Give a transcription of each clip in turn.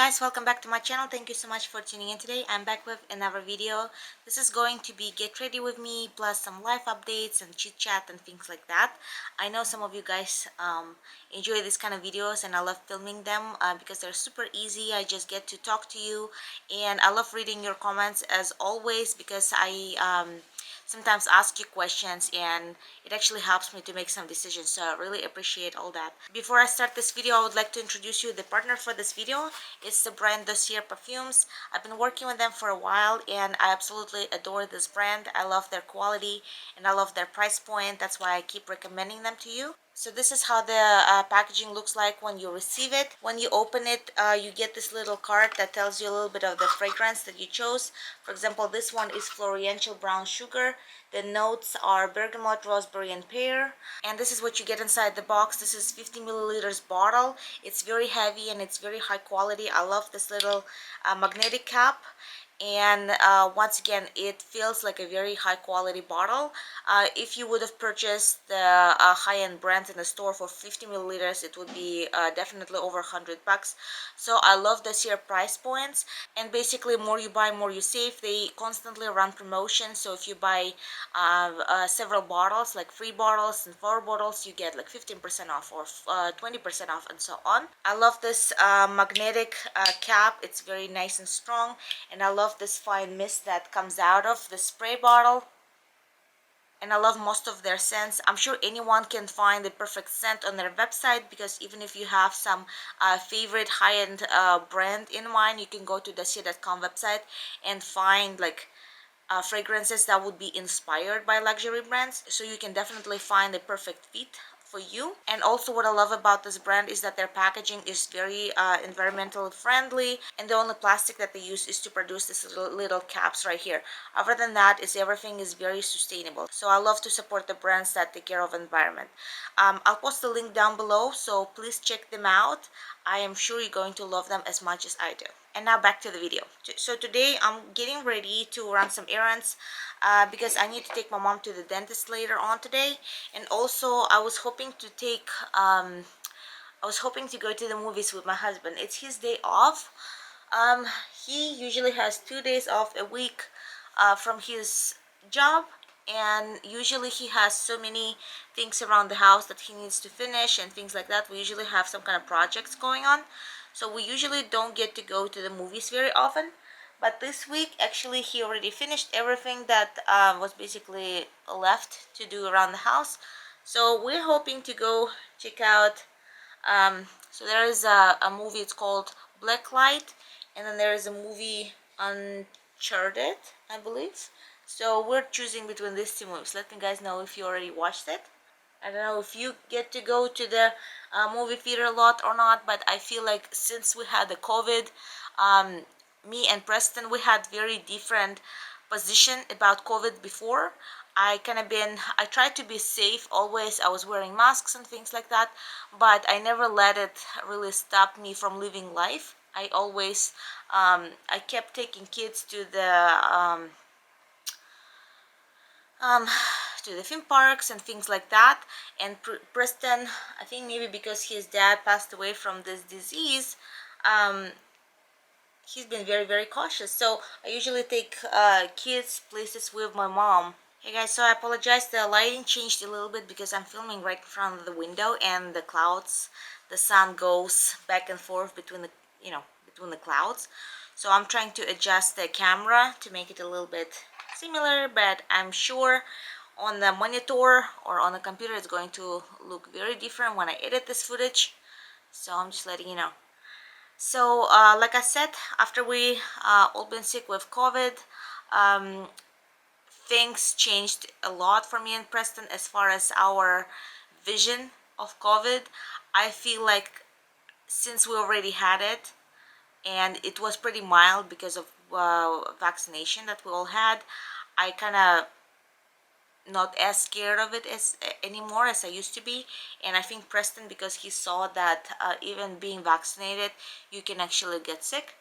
Guys, welcome back to my channel. Thank you so much for tuning in today. I'm back with another video. This is going to be get ready with me plus some life updates and chit chat and things like that. I know some of you guys enjoy this kind of videos and I love filming them because they're super easy. I just get to talk to you and I love reading your comments as always because I sometimes ask you questions and it actually helps me to make some decisions, so I really appreciate all that. Before I start this video, I would like to introduce you the partner for this video. It's the brand Dossier perfumes. I've been working with them for a while and I absolutely adore this brand. I love their quality and I love their price point. That's why I keep recommending them to you. So this is how the packaging looks like when you receive it. When you open it, you get this little card that tells you a little bit of the fragrance that you chose. For example, this one is Floriential Brown Sugar. The notes are bergamot, raspberry, and pear. And this is what you get inside the box. This is 50 milliliters bottle. It's very heavy and it's very high quality. I love this little magnetic cap. And once again, it feels like a very high quality bottle. If you would have purchased the high-end brand in the store for 50 milliliters, it would be definitely over 100 bucks. So I love this year price points, and basically more you buy, more you save. They constantly run promotions, so if you buy several bottles, like 3 bottles and 4 bottles, you get like 15% off or 20% off and so on. I love this magnetic cap. It's very nice and strong, and I love this fine mist that comes out of the spray bottle. And I love most of their scents. I'm sure anyone can find the perfect scent on their website, because even if you have some favorite high-end brand in mind, you can go to the Dossier.com website and find like fragrances that would be inspired by luxury brands, so you can definitely find the perfect fit for you. And also what I love about this brand is that their packaging is very environmentally friendly, and the only plastic that they use is to produce these little caps right here. Other than that, is everything is very sustainable, so I love to support the brands that take care of environment. I'll post the link down below, so please check them out. I am sure you're going to love them as much as I do. And now back to the video. So today I'm getting ready to run some errands because I need to take my mom to the dentist later on today. And also I was hoping to go to the movies with my husband. It's his day off. He usually has 2 days off a week from his job, and usually he has so many things around the house that he needs to finish and things like that. We usually have some kind of projects going on, so we usually don't get to go to the movies very often. But this week, actually, he already finished everything that was basically left to do around the house. So we're hoping to go check out, so there is a movie, it's called Blacklight, and then there is a movie Uncharted, I believe. So we're choosing between these two movies. Let me guys know if you already watched it. I don't know if you get to go to the movie theater a lot or not, but I feel like since we had the COVID, me and Preston, we had very different position about COVID before. I tried to be safe always. I was wearing masks and things like that, but I never let it really stop me from living life. I always, I kept taking kids to um, the theme parks and things like that. And Preston, I think maybe because his dad passed away from this disease, he's been very cautious. So I usually take kids places with my mom. Hey guys, so I apologize, the lighting changed a little bit because I'm filming right in front of the window and the clouds, the sun goes back and forth between the clouds. So I'm trying to adjust the camera to make it a little bit similar, but I'm sure on the monitor or on the computer it's going to look very different when I edit this footage. So I'm just letting you know. So like I said, after we all been sick with COVID, things changed a lot for me and Preston as far as our vision of COVID. I feel like since we already had it and it was pretty mild because of vaccination that we all had, I kind of not as scared of it as anymore as I used to be. And I think Preston, because he saw that even being vaccinated you can actually get sick,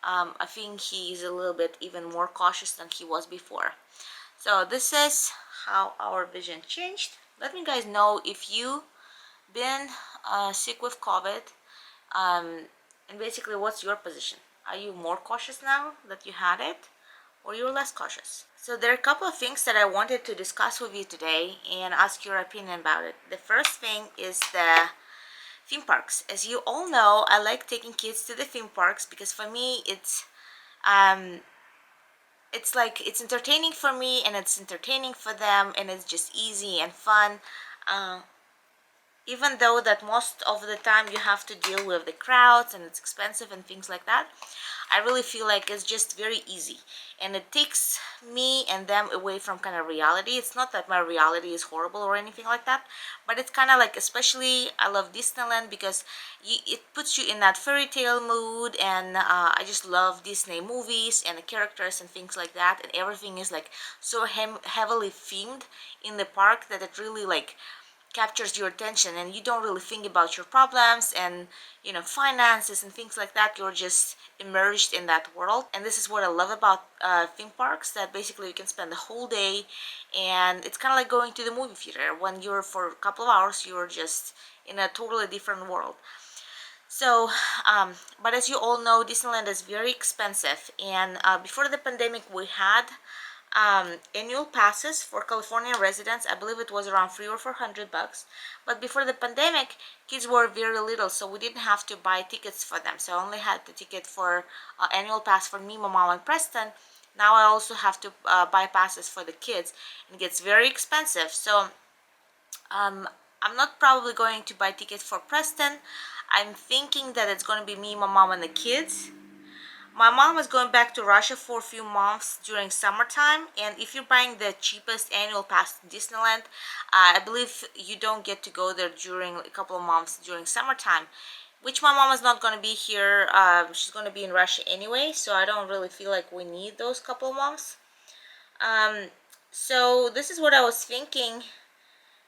I think he's a little bit even more cautious than he was before. So this is how our vision changed. Let me guys know if you been sick with COVID, And basically, what's your position? Are you more cautious now that you had it, or you're less cautious? So there are a couple of things that I wanted to discuss with you today and ask your opinion about it. The first thing is the theme parks. As you all know, I like taking kids to the theme parks because for me um it's like it's entertaining for me and it's entertaining for them, and it's just easy and fun. Uh, Even though that most of the time you have to deal with the crowds and it's expensive and things like that, I really feel like it's just very easy, and it takes me and them away from kind of reality. It's not that my reality is horrible or anything like that, but it's kind of like, especially I love Disneyland because it puts you in that fairy tale mood, and I just love Disney movies and the characters and things like that, and everything is like so heavily themed in the park that it really like captures your attention, and you don't really think about your problems and finances and things like that. You're just immersed in that world, and this is what I love about theme parks, that basically you can spend the whole day, and it's kind of like going to the movie theater. When you're for a couple of hours, you're just in a totally different world. So but as you all know, Disneyland is very expensive, and before the pandemic we had annual passes for California residents. I believe it was around $300 or $400. But before the pandemic, kids were very little, so we didn't have to buy tickets for them. So I only had the ticket for annual pass for me, my mom, and Preston. Now I also have to buy passes for the kids, and it gets very expensive. So I'm not probably going to buy tickets for Preston. I'm thinking that it's going to be me, my mom, and the kids. My mom is going back to Russia for a few months during summertime, and if you're buying the cheapest annual pass to Disneyland, I believe you don't get to go there during a couple of months during summertime, which my mom is not going to be here. She's going to be in Russia anyway, so I don't really feel like we need those couple of months. So this is what I was thinking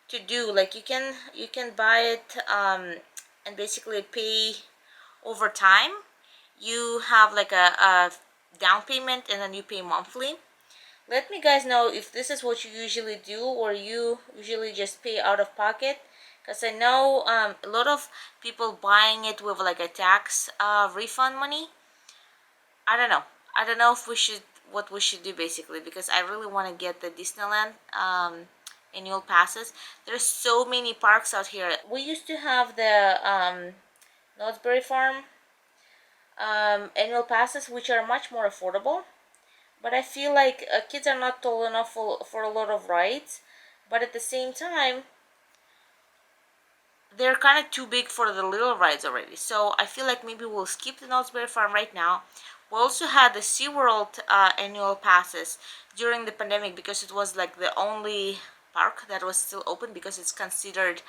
to do. Like you can buy it and basically pay over time. You have like a down payment and then you pay monthly. Let me guys know if this is what you usually do, or you usually just pay out of pocket, because I know a lot of people buying it with like a tax refund money. I don't know if we should what we should do basically, because I really want to get the Disneyland annual passes. There's so many parks out here. We used to have the Knott's Berry Farm annual passes, which are much more affordable, but I feel like kids are not tall enough for a lot of rides, but at the same time they're kind of too big for the little rides already. So I feel like maybe we'll skip the Knott's Berry Farm right now. We also had the SeaWorld annual passes during the pandemic, because it was like the only park that was still open, because it's considered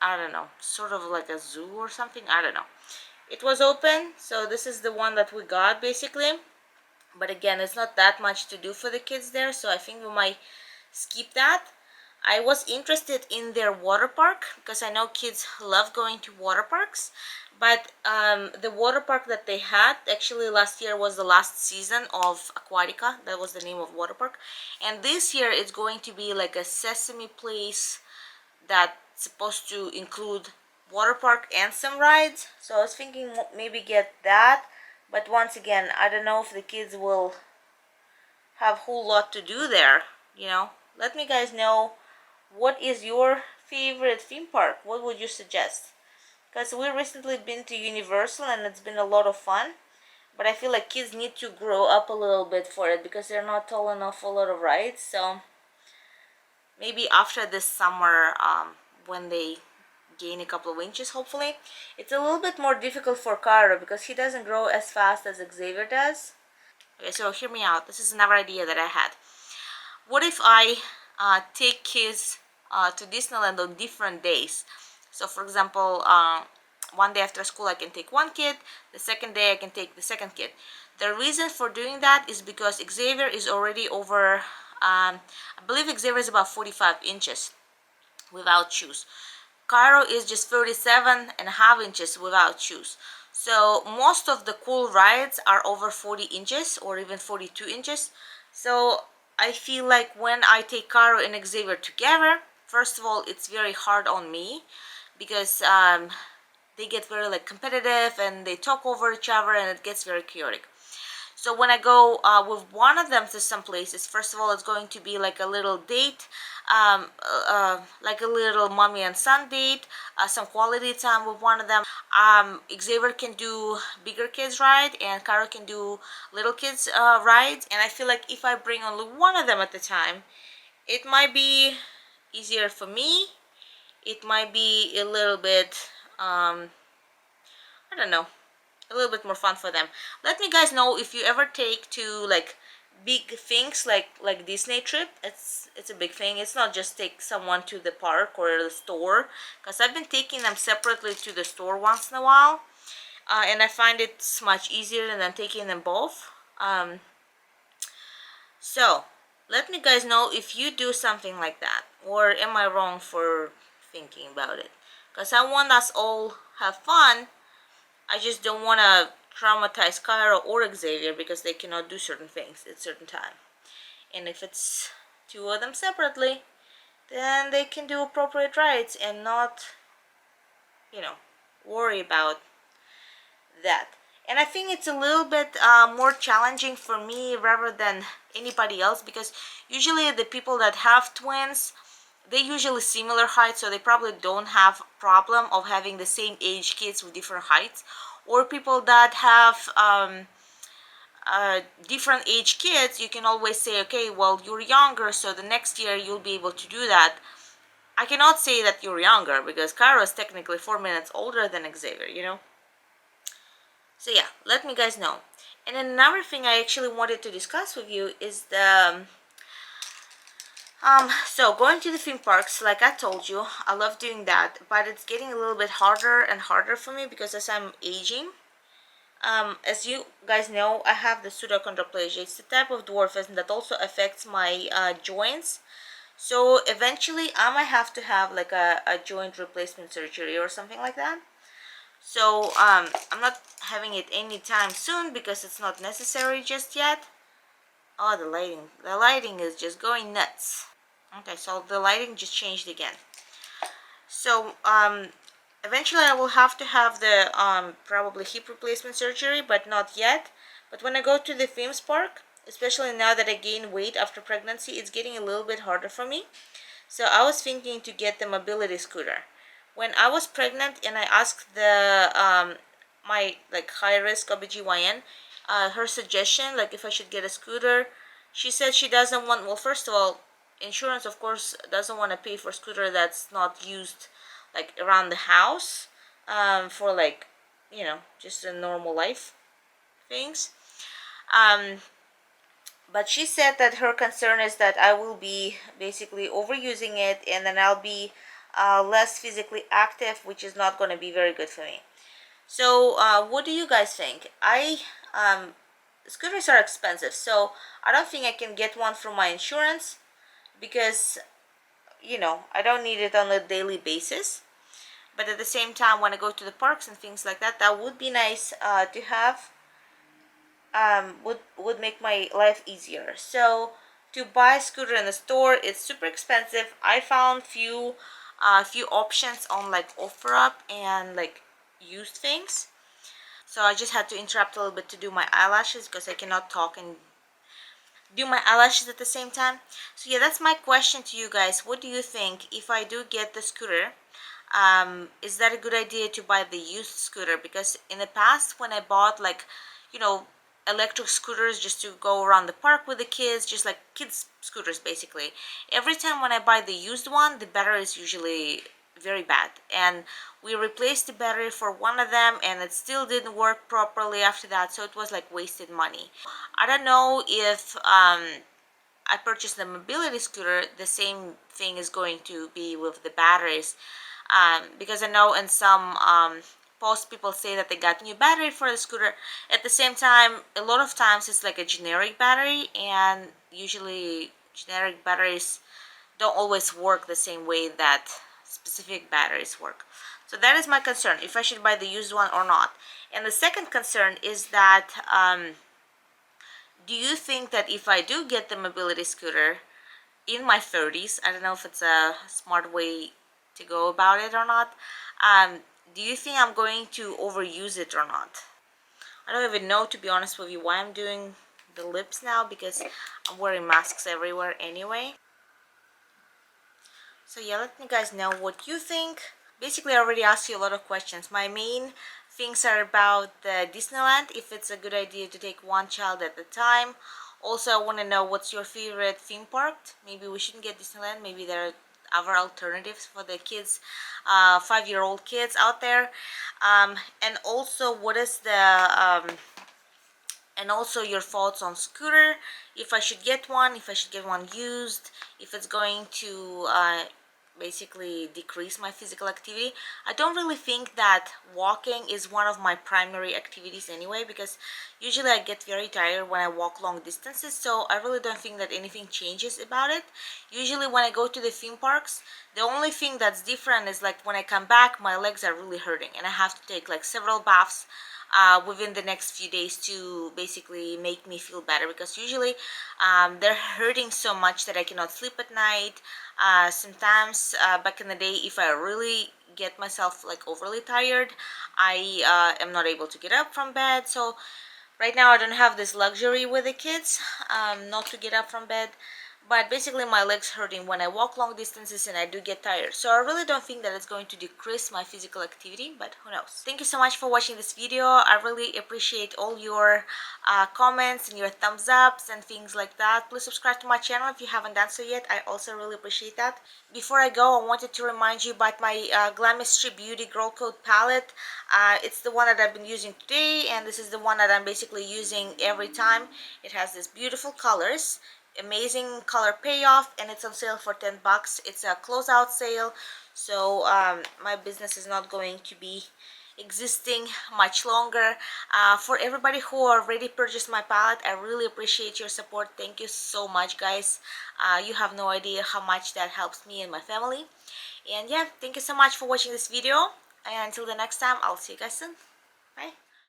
I don't know, sort of like a zoo or something. I don't know. It was open, so this is the one that we got basically. But again, it's not that much to do for the kids there, so I think we might skip that. I was interested in their water park because I know kids love going to water parks, but the water park that they had actually last year was the last season of Aquatica. That was the name of water park, and this year it's going to be like a Sesame Place that's supposed to include water park and some rides. So I was thinking maybe get that, but once again, I don't know if the kids will have a whole lot to do there. Let me guys know, what is your favorite theme park? What would you suggest? Because we recently been to Universal and it's been a lot of fun, but I feel like kids need to grow up a little bit for it because they're not tall enough for a lot of rides. So maybe after this summer, when they gain a couple of inches, hopefully. It's a little bit more difficult for Cairo because he doesn't grow as fast as Xavier does. Okay, so hear me out. This is another idea that I had. What if I take kids to Disneyland on different days? So for example, one day after school I can take one kid, the second day I can take the second kid. The reason for doing that is because Xavier is already over, I believe Xavier is about 45 inches without shoes. Cairo is just 37.5 inches without shoes. So most of the cool rides are over 40 inches or even 42 inches. So I feel like when I take Cairo and Xavier together, first of all, it's very hard on me because they get very like competitive and they talk over each other and it gets very chaotic. So when I go with one of them to some places, first of all, it's going to be like a little date, like a little mommy and son date, some quality time with one of them. Xavier can do bigger kids ride and Caro can do little kids rides. And I feel like if I bring only one of them at the time, it might be easier for me. It might be a little bit, I don't know, a little bit more fun for them. Let me guys know if you ever take to like big things like Disney trip. It's a big thing. It's not just take someone to the park or the store, because I've been taking them separately to the store once in a while, and I find it's much easier than taking them both. So let me guys know if you do something like that, or am I wrong for thinking about it, because I want us all have fun. I just don't want to traumatize Cairo or Xavier because they cannot do certain things at certain time. And if it's two of them separately, then they can do appropriate rides and not, you know, worry about that. And I think it's a little bit more challenging for me rather than anybody else, because usually the people that have twins, they usually similar heights, so they probably don't have problem of having the same age kids with different heights. Or people that have different age kids, you can always say, okay, well, you're younger, so the next year you'll be able to do that. I cannot say that you're younger because Cairo is technically 4 minutes older than Xavier, you know. So yeah, let me guys know. And then another thing I actually wanted to discuss with you is the so going to the theme parks, like I told you, I love doing that, but it's getting a little bit harder and harder for me because as I'm aging, as you guys know, I have the pseudochondroplasia. It's the type of dwarfism that also affects my joints. So eventually I might have to have like a joint replacement surgery or something like that. So I'm not having it anytime soon because it's not necessary just yet. Oh, the lighting is just going nuts. Okay, so the lighting just changed again. So eventually I will have to have the probably hip replacement surgery, but not yet. But when I go to the themes park, especially now that I gain weight after pregnancy, it's getting a little bit harder for me. So I was thinking to get the mobility scooter. When I was pregnant and I asked the my like high risk OBGYN her suggestion, like if I should get a scooter, she said she doesn't want, well, first of all, insurance of course doesn't want to pay for a scooter that's not used like around the house for like, you know, just a normal life things. But she said that her concern is that I will be basically overusing it and then I'll be less physically active, which is not going to be very good for me. So what do you guys think? Scooters are expensive, so I don't think I can get one from my insurance because, you know, I don't need it on a daily basis. But at the same time, when I go to the parks and things like that, that would be nice to have. Would make my life easier. So to buy a scooter in the store, it's super expensive. I found few options on like OfferUp and like used things. So I just had to interrupt a little bit to do my eyelashes because I cannot talk and do my eyelashes at the same time. So yeah, that's my question to you guys. What do you think if I do get the scooter? Is that a good idea to buy the used scooter? Because in the past when I bought like, you know, electric scooters just to go around the park with the kids, just like kids scooters basically, every time when I buy the used one, the battery is usually very bad, and we replaced the battery for one of them and it still didn't work properly after that, so it was like wasted money. I don't know if I purchased the mobility scooter, the same thing is going to be with the batteries, because I know in some posts people say that they got new battery for the scooter. At the same time, a lot of times it's like a generic battery, and usually generic batteries don't always work the same way that specific batteries work. So that is my concern, if I should buy the used one or not. And the second concern is that do you think that if I do get the mobility scooter in my 30s, I don't know if it's a smart way to go about it or not, do you think I'm going to overuse it or not? I don't even know, to be honest with you, why I'm doing the lips now, because I'm wearing masks everywhere anyway. So yeah, let me guys know what you think. Basically, I already asked you a lot of questions. My main things are about the Disneyland, if it's a good idea to take one child at a time. Also, I want to know what's your favorite theme park. Maybe we shouldn't get Disneyland. Maybe there are other alternatives for the kids, 5-year-old kids out there. And also, what is the and also your thoughts on scooter, if I should get one, if I should get one used, if it's going to basically decrease my physical activity. I don't really think that walking is one of my primary activities anyway, because usually I get very tired when I walk long distances, so I really don't think that anything changes about it. Usually when I go to the theme parks, the only thing that's different is like when I come back, my legs are really hurting and I have to take like several baths within the next few days to basically make me feel better, because usually they're hurting so much that I cannot sleep at night. Sometimes back in the day, if I really get myself like overly tired, I am not able to get up from bed. So right now I don't have this luxury with the kids, not to get up from bed. But basically my legs hurting when I walk long distances and I do get tired. So I really don't think that it's going to decrease my physical activity, but who knows. Thank you so much for watching this video. I really appreciate all your comments and your thumbs ups and things like that. Please subscribe to my channel if you haven't done so yet. I also really appreciate that. Before I go, I wanted to remind you about my Glamistry Beauty Girl Code palette. It's the one that I've been using today, and this is the one that I'm basically using every time. It has these beautiful colors, amazing color payoff, and it's on sale for 10 bucks. It's a closeout sale, so my business is not going to be existing much longer. For everybody who already purchased my palette, I really appreciate your support. Thank you so much, guys. You have no idea how much that helps me and my family. And yeah, thank you so much for watching this video, and until the next time, I'll see you guys soon. Bye.